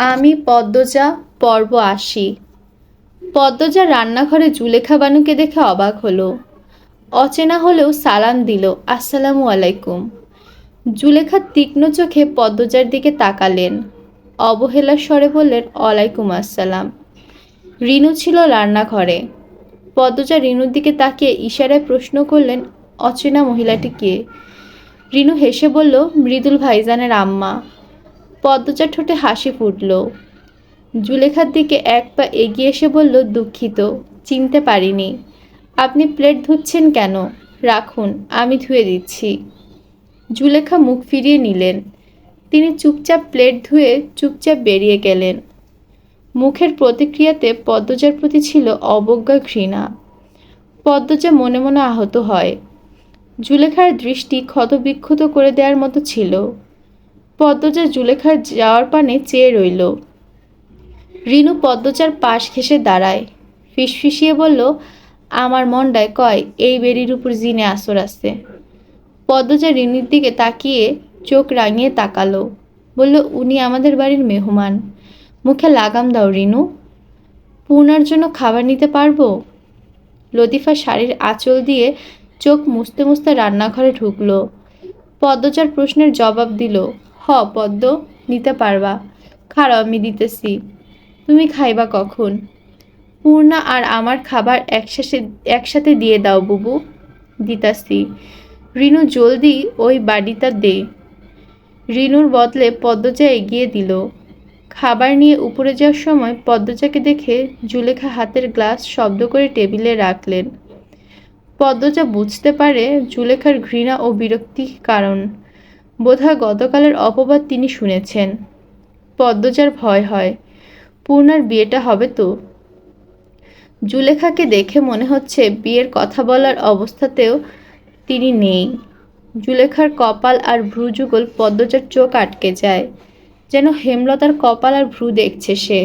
আমি পদ্মজা পর্ব ৮০। পদ্মজা রান্নাঘরে জুলেখা বানুকে দেখে অবাক হলো। অচেনা হলেও সালাম দিল, আসসালামু আলাইকুম। জুলেখা তীক্ষ্ণ চোখে পদ্মজার দিকে তাকালেন, অবহেলার স্বরে বললেন, ওয়ালাইকুম আসসালাম। রিনু ছিল রান্নাঘরে। পদ্মজা রিনুর দিকে তাকিয়ে ইশারায় প্রশ্ন করলেন, অচেনা মহিলাটি কে? রিনু হেসে বলল, মৃদুল ভাইজানের আম্মা। পদ্মজার ঠোঁটে হাসি ফুটল। জুলেখার দিকে এক পা এগিয়ে এসে বলল, দুঃখিত, চিনতে পারিনি। আপনি প্লেট ধুচ্ছেন কেন? রাখুন, আমি ধুয়ে দিচ্ছি। জুলেখা মুখ ফিরিয়ে নিলেন। তিনি চুপচাপ প্লেট ধুয়ে চুপচাপ বেরিয়ে গেলেন। মুখের প্রতিক্রিয়াতে পদ্মজার প্রতি ছিল অবজ্ঞা, ঘৃণা। পদ্মজা মনে মনে আহত হয়। জুলেখার দৃষ্টি ক্ষতবিক্ষত করে দেওয়ার মতো ছিল। পদ্মজা জুলেখার যাওয়ার পানে চেয়ে রইল। রিনু পদ্মজার পাশ ঘেঁষে দাঁড়ায়, ফিসফিসিয়ে বলল, আমার মনটায় কয় এই বেড়ির উপর জিনে আসর আছে। পদ্মজা রিনুর দিকে তাকিয়ে চোখ রাঙিয়ে তাকালো, বলল, উনি আমাদের বাড়ির মেহমান, মুখে লাগাম দাও রিনু। পূর্ণার জন্য খাবার নিতে পারবো? লতিফা শাড়ির আঁচল দিয়ে চোখ মুছতে মুছতে রান্নাঘরে ঢুকলো। পদ্মজার প্রশ্নের জবাব দিল, হ পদ্ম, নিতে পারবা। খারাপ, আমি দিতেছি। তুমি খাইবা কখন? পূর্ণা আর আমার খাবার একসাথে দিয়ে দাও বুবু। দিতাছি। রিনু জলদি ওই বাড়িটা দে। রিনুর বদলে পদ্মজা এগিয়ে দিল। খাবার নিয়ে উপরে যাওয়ার সময় পদ্মজাকে দেখে জুলেখা হাতের গ্লাস শব্দ করে টেবিলে রাখলেন। পদ্মজা বুঝতে পারে জুলেখার ঘৃণা ও বিরক্তি কারণ। বোধহয় গতকালের অপবাদ তিনি শুনেছেন। পদ্মজার ভয় হয়, পূর্ণার বিয়েটা হবে তো। জুলেখাকে দেখে মনে হচ্ছে বিয়ের কথা বলার অবস্থাতেও তিনি নেই। জুলেখার কপাল আর ভ্রু যুগল পদ্মজার চোখ আটকে যায়, যেন হেমলতার কপাল আর ভ্রু দেখছে সে,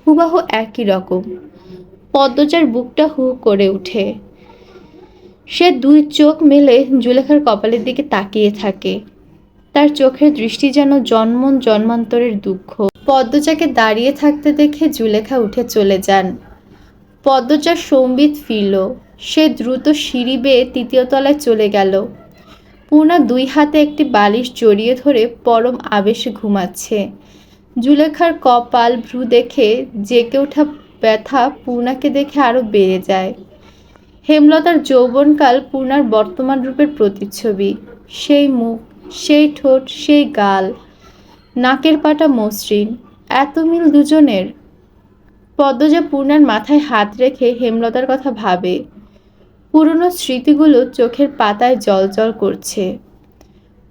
হুবাহু একই রকম। পদ্মজার বুকটা হু করে উঠে। সে দুই চোখ মেলে জুলেখার কপালের দিকে তাকিয়ে থাকে। তার চোখের দৃষ্টি যেন জন্মান্তরের দুঃখ। পদ্মজাকে দাঁড়িয়ে থাকতে দেখে জুলেখা উঠে চলে যান। পদ্মজার সম্বিত ফিরল। সে দ্রুত সিঁড়ি বেয়ে ৩য় তলায় চলে গেল। পূর্ণা দুই হাতে একটি বালিশ জড়িয়ে ধরে পরম আবেশে ঘুমাচ্ছে। জুলেখার কপাল ভ্রু দেখে জেগে ওঠা ব্যথা পূর্ণাকে দেখে আরো বেড়ে যায়। হেমলতার যৌবনকাল পূর্ণার বর্তমান রূপের প্রতিচ্ছবি। সেই মুখ, সেই ঠোঁট, সেই গাল, নাকের পাটা মসৃণ, এত মিল দুজনের। পদ্মজা পূর্ণার মাথায় হাত রেখে হেমলতার কথা ভাবে। পুরনো স্মৃতিগুলো চোখের পাতায় জ্বলজ্বল করছে।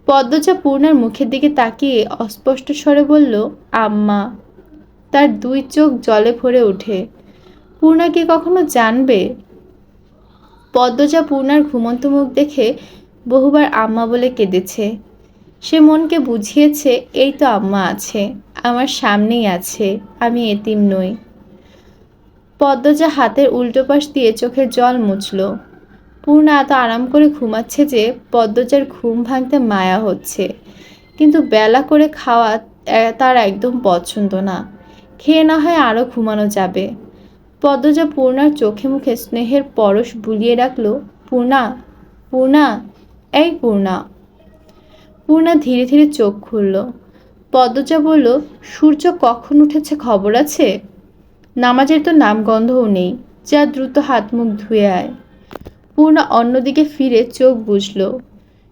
পদ্মজা পূর্ণার মুখের দিকে তাকিয়ে অস্পষ্ট স্বরে বলল, আম্মা। তার দুই চোখ জলে ভরে ওঠে। পূর্ণা কি কখনো জানবে? পদ্মজা পূর্ণার ঘুমন্ত মুখ দেখে বহুবার আম্মা বলে কেঁদেছে। সে মনকে বুঝিয়েছে, এই তো আম্মা আছে, আমার সামনেই আছে, আমি এতিম নই। পদ্মজা হাতের উল্টো পাশ দিয়ে চোখের জল মুছল। পূর্ণা এত আরাম করে ঘুমাচ্ছে যে পদ্মজার ঘুম ভাঙতে মায়া হচ্ছে, কিন্তু বেলা করে খাওয়া তার একদম পছন্দ না। খেয়ে না হয় আরও ঘুমানো যাবে। পদ্মজা পূর্ণার চোখে মুখে স্নেহের পরশ বুলিয়ে রাখল, পূর্ণা, পূর্ণা, এই পূর্ণা। পূর্ণা ধীরে ধীরে চোখ খুলল। পদ্মজা বলল, সূর্য কখন উঠেছে খবর আছে? নামাজের তো নামগন্ধও নেই, যা দ্রুত হাত মুখ ধুয়ে আয়। পূর্ণা অন্যদিকে ফিরে চোখ বুঝল।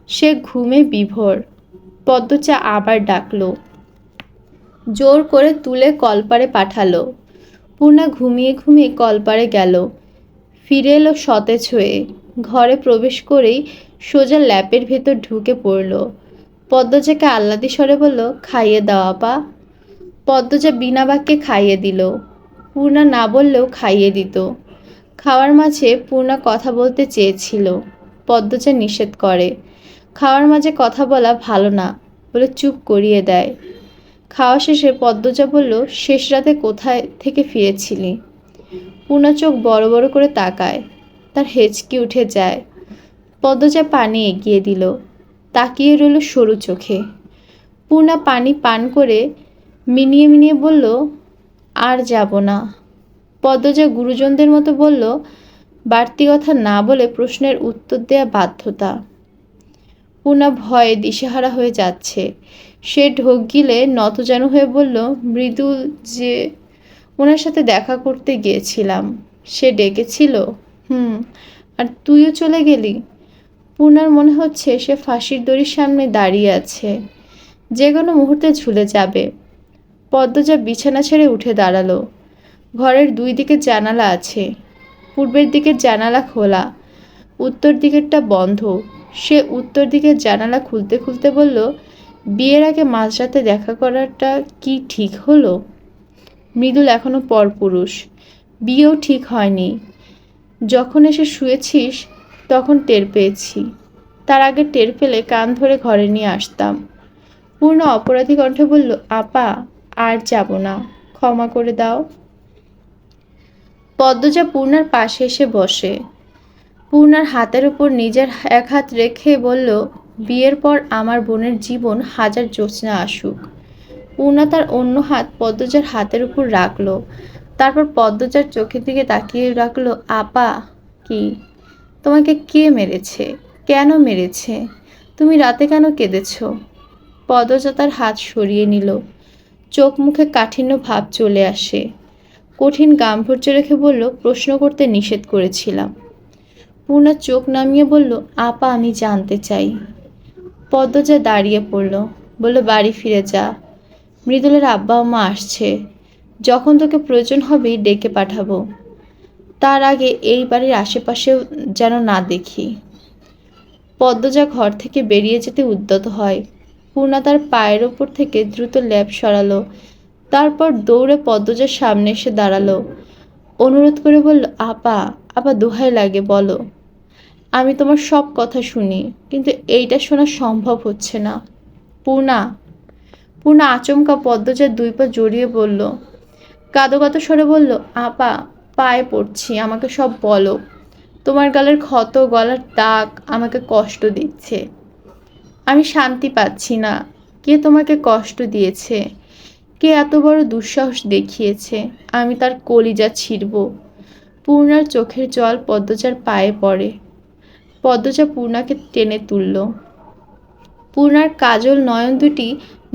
সে ঘুমে বিভোর। পদ্মজা আবার ডাকলো, জোর করে তুলে কলপারে পাঠালো। পূর্ণা ঘুমিয়ে ঘুমিয়ে কলপারে গেল। ফিরে এলো সতেজ হয়ে। ঘরে প্রবেশ করেই সোজা ল্যাপের ভেতর ঢুকে পড়ল। পদ্মজাকে আহ্লাদি স্বরে বলল, খাইয়ে দাও আপা। পদ্মজা বিনা বাক্যে খাইয়ে দিল। পূর্ণা না বললেও খাইয়ে দিত। খাওয়ার মাঝে পূর্ণা কথা বলতে চেয়েছিল, পদ্মজা নিষেধ করে। খাওয়ার মাঝে কথা বলা ভালো না বলে চুপ করিয়ে দেয়। খাওয়া শেষে পদ্মজা বলল, শেষ রাতে কোথায় থেকে ফিরেছিলি? পূর্ণা চোখ বড় বড় করে তাকায়, তার হেঁচকি উঠে যায়। পদ্মজা পানি এগিয়ে দিল। তাকিয়ে রইল সরু চোখে। পূর্ণা পানি পান করে মিনিয়ে মিনিয়ে বলল, আর যাব না। পদ্মজা গুরুজনদের মতো বলল, বাড়তি কথা না বলে প্রশ্নের উত্তর দেয়া বাধ্যতা। পূর্ণা ভয়ে দিশেহারা হয়ে যাচ্ছে। সে ঢোক গিলে নতজানু হয়ে বলল, মৃদুল যে ওনার সাথে দেখা করতে গিয়েছিলাম। সে ডেকেছিল। হুম। আর তুইও চলে গেলি। পূর্ণার মনে হচ্ছে সে ফাঁসির দড়ির সামনে দাঁড়িয়ে আছে, যে কোনো মুহূর্তে ঝুলে যাবে। পদ্মজা বিছানা ছেড়ে উঠে দাঁড়ালো। ঘরের দুই দিকে জানালা আছে। পূর্বের দিকের জানালা খোলা, উত্তর দিকেরটা বন্ধ। সে উত্তর দিকের জানালা খুলতে খুলতে বলল, বিয়ের আগে মাঝরাতে দেখা করাটা কি ঠিক হলো? মৃদুল এখনো পরপুরুষ, বিয়েও ঠিক হয়নি। যখন এসে শুয়েছিস তখন টের পেয়েছি, তার আগে টের পেলে কান ধরে ঘরে নিয়ে আসতাম। পূর্ণ অপরাধী কণ্ঠে বলল, আপা আর যাব না, ক্ষমা করে দাও। পদ্মজা পূর্ণার পাশে এসে বসে। পূর্ণার হাতের উপর নিজের এক হাত রেখে বলল, বিয়ের পর আমার বোনের জীবন হাজার জ্যোৎস্না আসুক। পূর্ণা তার অন্য হাত পদ্মজার হাতের উপর রাখলো। তারপর পদ্মজার চোখের দিকে তাকিয়ে রাখলো, আপা কি, তোমাকে কে মেরেছে? কেন মেরেছে? তুমি রাতে কেন কেঁদেছ? পদ্মজা তার হাত সরিয়ে নিল। চোখ মুখে কাঠিন্য ভাব চলে আসে। কঠিন গাম্ভীর্য রেখে বলল, প্রশ্ন করতে নিষেধ করেছিলাম। পূর্ণা চোখ নামিয়ে বলল, আপা আমি জানতে চাই। পদ্মজা দাঁড়িয়ে পড়ল, বলল, বাড়ি ফিরে যা। মৃদুলের আব্বা আম্মা আসছে, যখন তোকে প্রয়োজন হবে ডেকে পাঠাবো। তার আগে এই বাড়ির আশেপাশেও যেন না দেখি। পদ্মজা ঘর থেকে বেরিয়ে যেতে উদ্যত হয়। পূর্ণা তার পায়ের ওপর থেকে দ্রুত ল্যাপ সরালো। তারপর দৌড়ে পদ্মজার সামনে এসে দাঁড়ালো। অনুরোধ করে বলল, আপা আপা দোহাই লাগে বলো। আমি তোমার সব কথা শুনি, কিন্তু এইটা শোনা সম্ভব হচ্ছে না। পূর্ণা। পূর্ণা আচমকা পদ্মজার দুই পা জড়িয়ে বলল, কাঁদো কাঁদো স্বরে বলল, আপা পায়ে পড়ছি, আমাকে সব বলো। তোমার গালের ক্ষত, গলার দাগ আমাকে কষ্ট দিচ্ছে। আমি শান্তি পাচ্ছি না। কে তোমাকে কষ্ট দিয়েছে? কে এত বড় দুঃসাহস দেখিয়েছে আমি তার কলিজা ছিঁড়ব? পূর্ণার চোখের জল পদ্মজার পায়ে পড়ে। পদ্মজা পূর্ণাকে টেনে তুলল। পূর্ণার কাজল নয়ন দুটি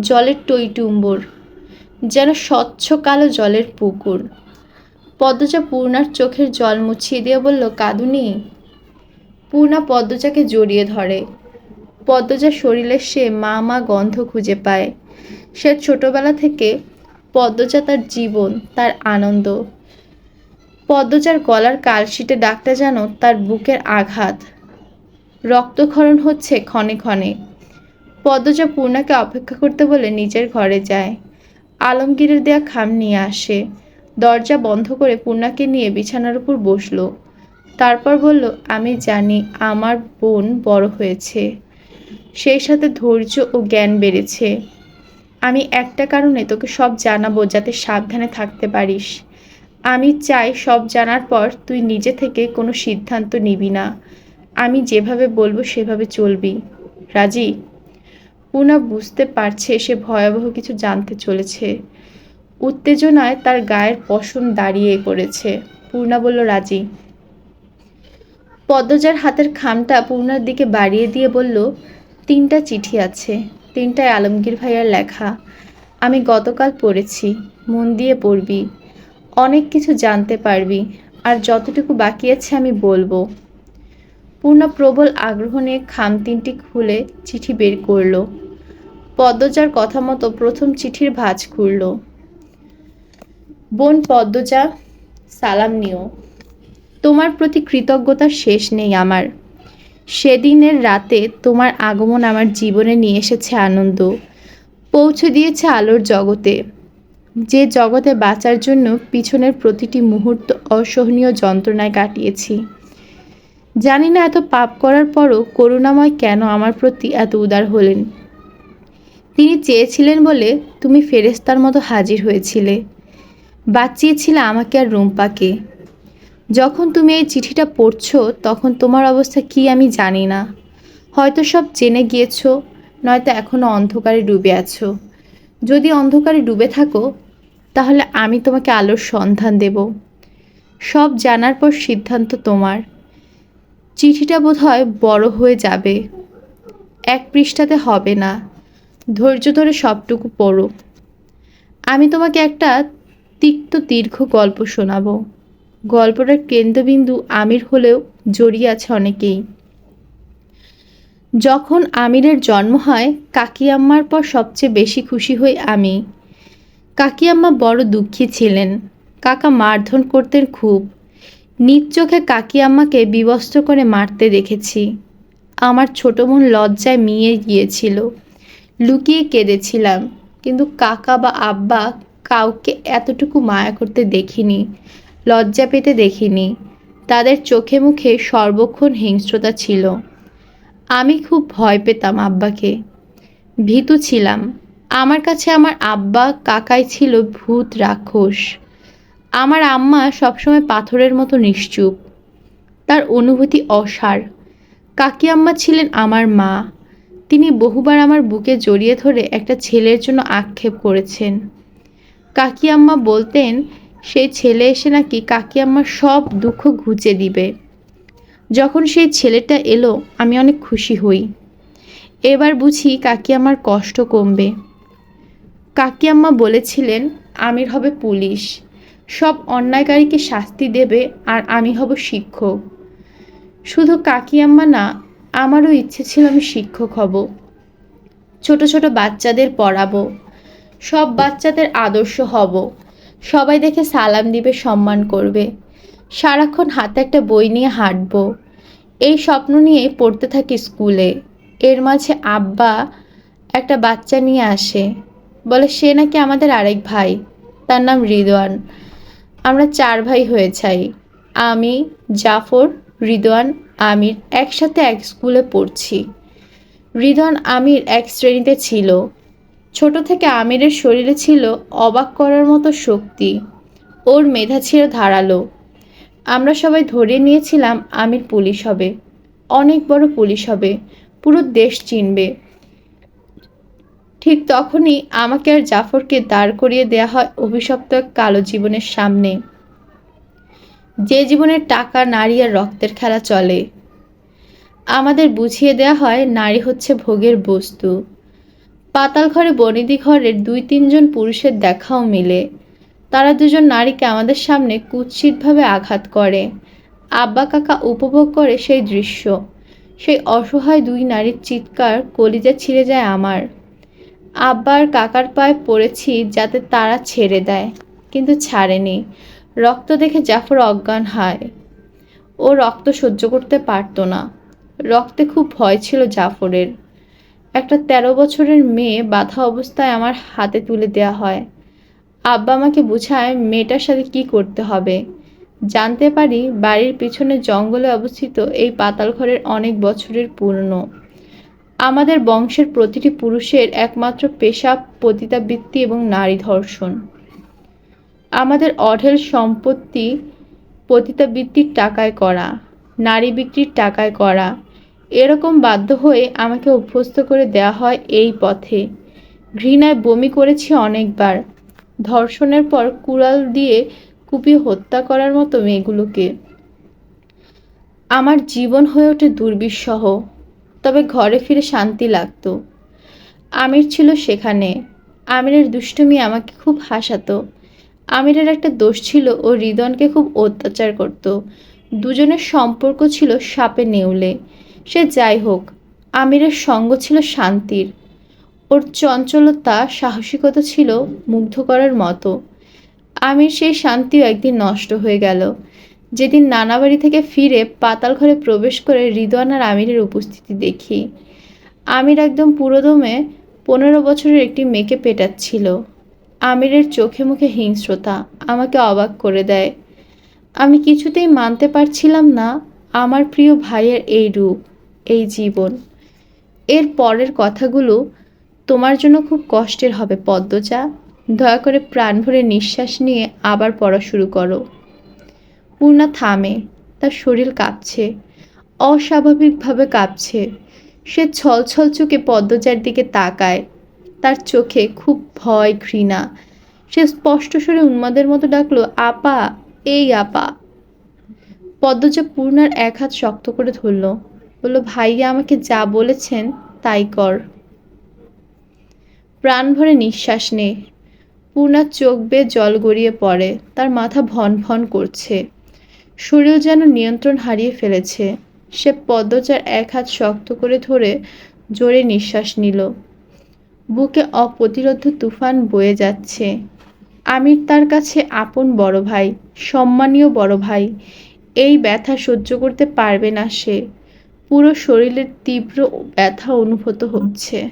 জলের টইটুম্বর, যেন স্বচ্ছ কালো জলের পুকুর। পদ্মজা পূর্ণার চোখের জল মুছিয়ে দিয়ে বলল, কাঁদুনি? পূর্ণা পদ্মজাকে জড়িয়ে ধরে। পদ্মজার শরীরে সে মা মা গন্ধ খুঁজে পায়। সে ছোটবেলা থেকে পদ্মজা তার জীবন, তার আনন্দ। পদ্মজার গলার কালশিটে ডাকটা যেন তার বুকের আঘাত। রক্তক্ষরণ হচ্ছে ক্ষণে ক্ষণে। পদ্মজা পূর্ণাকে অপেক্ষা করতে বলে নিজের ঘরে যায়। আলমগীরের দেয়া খাম নিয়ে আসে। দরজা বন্ধ করে পূর্ণাকে নিয়ে বিছানার উপর বসলো। তারপর বলল, আমি জানি আমার বোন বড় হয়েছে, সেই সাথে ধৈর্য ও জ্ঞান বেড়েছে। আমি একটা কারণে তোকে সব জানাবো, যাতে সাবধানে থাকতে পারিস। আমি চাই সব জানার পর তুই নিজে থেকে কোনো সিদ্ধান্ত নিবি না। আমি যেভাবে বলবো সেভাবে চলবি। রাজি? পূর্ণা বুঝতে পারছে সে ভয়াবহ কিছু জানতে চলেছে। উত্তেজনায় তার গায়ের পশম দাঁড়িয়ে পড়েছে। পূর্ণা বলল, রাজি। পদ্মজার হাতের খামটা পূর্ণার দিকে বাড়িয়ে দিয়ে বলল, 3টা চিঠি আছে, 3টায় আলমগীর ভাইয়ার লেখা। আমি গতকাল পড়েছি, মন দিয়ে পড়বি, অনেক কিছু জানতে পারবি। আর যতটুকু বাকি আছে আমি বলবো। পূর্ণা প্রবল আগ্রহ নিয়ে খাম 3টি খুলে চিঠি বের করল। পদ্মজার কথা মতো প্রথম চিঠির ভাঁজ খুলল। বোন পদ্মজা, সালাম নিও। তোমার প্রতি কৃতজ্ঞতার শেষ নেই আমার। সেদিনের রাতে তোমার আগমন আমার জীবনে নিয়ে এসেছে আনন্দ, পৌঁছে দিয়েছে আলোর জগতে, যে জগতে বাঁচার জন্য পিছনের প্রতিটি মুহূর্ত অসহনীয় যন্ত্রণায় কাটিয়েছি। জানি না এত পাপ করার পরও করুণাময় কেন আমার প্রতি এত উদার হলেন। তিনি চেয়েছিলেন বলে তুমি ফেরেশতার মতো হাজির হয়েছিলে, বাঁচিয়েছিলে আমাকে আর রুম্পাকে। যখন তুমি এই চিঠিটা পড়ছো তখন তোমার অবস্থা কি আমি জানি না। হয়তো সব জেনে গিয়েছো, নয়তো এখনো অন্ধকারে ডুবে আছো। যদি অন্ধকারে ডুবে থাকো তাহলে আমি তোমাকে আলোর সন্ধান দেব। সব জানার পর সিদ্ধান্ত তোমার। চিঠিটা বোধহয় বড় হয়ে যাবে, 1 পৃষ্ঠাতে হবে না। ধৈর্য ধরে সবটুকু পড়ো। আমি তোমাকে একটা তিক্ত দীর্ঘ গল্প শোনাবো। গল্পটার কেন্দ্রবিন্দু আমির হলেও জড়িয়ে আছে অনেকেই। যখন আমিরের জন্ম হয়, কাকিয়াম্মার পর সবচেয়ে বেশি খুশি হই আমি। কাকিয়াম্মা বড় দুঃখী ছিলেন। কাকা মারধর করতেন খুব। নিজ চোখে কাকিয়াম্মাকে বিবস্ত্র করে মারতে দেখেছি। আমার ছোট বোন লজ্জায় মিয়ে গিয়েছিল। লুকিয়ে কেঁদেছিলাম, কিন্তু কাকা বা আব্বা কাউকে এতটুকু মায়া করতে দেখিনি, লজ্জা পেতে দেখিনি। তাদের চোখে মুখে সর্বক্ষণ হিংস্রতা ছিল। আমি খুব ভয় পেতাম আব্বাকে, ভীতু ছিলাম। আমার কাছে আমার আব্বা কাকাই ছিল ভূত রাক্ষস। আমার আম্মা সবসময় পাথরের মতো নিশ্চুপ, তার অনুভূতি অসার। কাকিয়াম্মা ছিলেন আমার মা। তিনি বহুবার আমার বুকে জড়িয়ে ধরে একটা ছেলের জন্য আক্ষেপ করেছেন। কাকিয়াম্মা বলতেন সেই ছেলে এসে নাকি কাকিয়াম্মার সব দুঃখ ঘুচে দিবে। যখন সেই ছেলেটা এলো আমি অনেক খুশি হই। এবার বুঝি কাকিয়াম্মার কষ্ট কমবে। কাকিয়াম্মা বলেছিলেন আমির হবে পুলিশ, সব অন্যায়কারীকে শাস্তি দেবে, আর আমি হব শিক্ষক। শুধু কাকিয়াম্মা না, আমারও ইচ্ছে ছিল আমি শিক্ষক হব। ছোট ছোট বাচ্চাদের পড়াবো, সব বাচ্চাদের আদর্শ হব। সবাই দেখে সালাম দিবে, সম্মান করবে। সারাক্ষণ হাতে একটা বই নিয়ে হাঁটবো। এই স্বপ্ন নিয়ে পড়তে থাকি স্কুলে। এর মাঝে আব্বা একটা বাচ্চা নিয়ে আসে, বলে সে নাকি আমাদের আরেক ভাই, তার নাম রিদওয়ান। আমরা 4 ভাই হয়ে যাই। আমি, জাফর, রিদওয়ান, আমির একসাথে এক স্কুলে পড়ছি। রিদওয়ান আমির এক শ্রেণীতে ছিল। ছোট থেকে আমিরের শরীরে ছিল অবাক করার মতো শক্তি। ওর মেধা ছিল ধারালো। আমরা সবাই ধরে নিয়েছিলাম আমির পুলিশ হবে, অনেক বড় পুলিশ হবে, পুরো দেশ চিনবে। ঠিক তখনই আমাকে আর জাফরকে দাঁড় করিয়ে দেয়া হয় অভিশপ্ত এক কালো জীবনের সামনে, যে জীবনের টাকা, নারী আর রক্তের খেলা চলে। আমাদের বুঝিয়ে দেয়া হয় নারী হচ্ছে ভোগের বস্তু। পাতাল ঘরে বনেদি ঘরের 2-3 জন পুরুষের দেখাও মিলে। তারা দুজন নারীকে আমাদের সামনে কুৎসিতভাবে আঘাত করে। আব্বা কাকা উপভোগ করে সেই দৃশ্য। সেই অসহায় 2 নারীর চিৎকার কলিজা ছিঁড়ে যায় আমার। আব্বা আর কাকার পায়ে পড়েছি যাতে তারা ছেড়ে দেয়, কিন্তু ছাড়েনি। রক্ত দেখে জাফর অজ্ঞান হয়। ও রক্ত সহ্য করতে পারতো না। রক্তে খুব ভয় ছিল জাফরের। একটা 13 বছরের মেয়ে বাঁধা অবস্থায় আমার হাতে তুলে দেয়া হয়। আব্বা আমাকে বুঝায় মেয়েটার সাথে কি করতে হবে। জানতে পারি বাড়ির পিছনে জঙ্গলে অবস্থিত এই পাতাল ঘরের অনেক বছরের পুরনো। আমাদের বংশের প্রতিটি পুরুষের একমাত্র পেশা পতিতাবৃত্তি এবং নারী ধর্ষণ। আমাদের অঢেল সম্পত্তি পতিতাবৃত্তির টাকায় করা, নারী বিক্রির টাকায় করা। এরকম বাধ্য হয়ে আমাকে অভ্যস্ত করে দেয়া হয় এই পথে। ঘৃণায় বমি করেছি অনেকবার। ধর্ষণের পর কুড়াল দিয়ে কুপিয়ে হত্যা করার মতো মেয়েগুলোকে। আমার জীবন হয়ে ওঠে দুর্বিষহ, তবে ঘরে ফিরে শান্তি লাগতো। আমির ছিল সেখানে। আমিরের দুষ্টুমি আমাকে খুব হাসাতো। আমিরের একটা দোষ ছিল, ও রিদনকে খুব অত্যাচার করত। দুজনের সম্পর্ক ছিল সাপে নেউলে। সে যাই হোক, আমিরের সঙ্গ ছিল শান্তির। ওর চঞ্চলতা, সাহসিকতা ছিল মুগ্ধ করার মতো। আমির সেই শান্তিও একদিন নষ্ট হয়ে গেল, যেদিন নানা বাড়ি থেকে ফিরে পাতাল ঘরে প্রবেশ করে রিদওয়ান আর আমিরের উপস্থিতি দেখি। আমির একদম পুরোদমে 15 বছরের একটি মেয়েকে পেটাচ্ছিল। আমিরের চোখে মুখে হিংস্রতা আমাকে অবাক করে দেয়। আমি কিছুতেই মানতে পারছিলাম না আমার প্রিয় ভাইয়ের এই রূপ, এই জীবন। এর পরের কথাগুলো তোমার জন্য খুব কষ্টের হবে পদ্মজা। দয়া করে প্রাণ ভরে নিঃশ্বাস নিয়ে আবার পড়া শুরু করো। পূর্ণা থামে। তার শরীর কাঁপছে, অস্বাভাবিকভাবে কাঁপছে। সে ছলছল চোখে পদ্মজার দিকে তাকায়। তার চোখে খুব ভয় ঘৃণা। সে স্পষ্ট স্বরে উন্মাদের মতো ডাকলো, আপা, এই আপা। পদ্মজা পূর্ণার এক হাত শক্ত করে ধরল, বলল, ভাইয়া আমাকে যা বলেছেন তাই কর। প্রাণ ভরে নিঃশ্বাস নে। পূর্ণার চোখ বেয়ে জল গড়িয়ে পড়ে, তার মাথা ভন ভন করছে, শরীর যেন নিয়ন্ত্রণ হারিয়ে ফেলেছে। সে পদ্মজার এক হাত শক্ত করে ধরে জোরে নিঃশ্বাস নিল। বুকে অপ্রতিরোধ্য তুফান বয়ে যাচ্ছে। আমির তার কাছে আপন বড় ভাই, সম্মানীয় বড় ভাই। এই ব্যথা সহ্য করতে পারবে না সে। পুরো শরীরের তীব্র ব্যথা অনুভূত হচ্ছে।